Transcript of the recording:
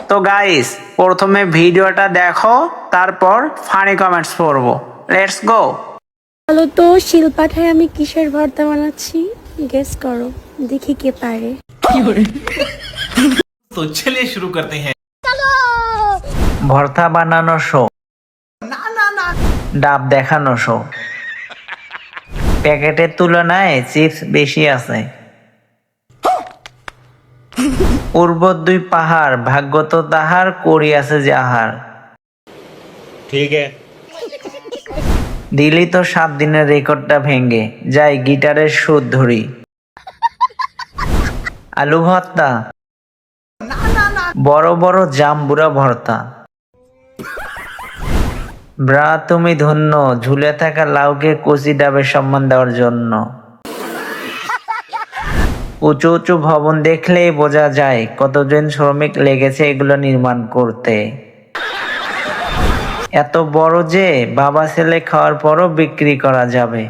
তো গাইস প্রথমে ভিডিওটা দেখো, তারপর ফানি কমেন্টস পড়বো। Let's go. বলো তো শিলপাঠায় আমি কিসের ভর্তা বানাচ্ছি? গেস করো, দেখি কে পারে। तो चलिए शुरू करते हैं। ভর্তা বানানো শো, ডাব দেখানো শো, প্যাকেটের তুলনায় চিপস বেশি আছে, পূর্ব দুই পাহাড় ভাগ্য তো তাহার করিয়াছে যাহার, ठीक है। দিলি তো 7 দিনের রেকর্ডটা ভেঙে যাই গিটারের সুর ধরি, আলু ভর্তা, বড় বড় জাম্বুরা ভর্তা, ব্রা তুমি ধন্য ঝুলে থাকা লাউকে কচি ডাবের সম্মান দেওয়ার জন্য, উঁচু উঁচু ভবন দেখলেই বোঝা যায় কতজন শ্রমিক লেগেছে এগুলো নির্মাণ করতে, এত বড় যে বাবা ছেলে খাওয়ার পরও বিক্রি করা যাবে।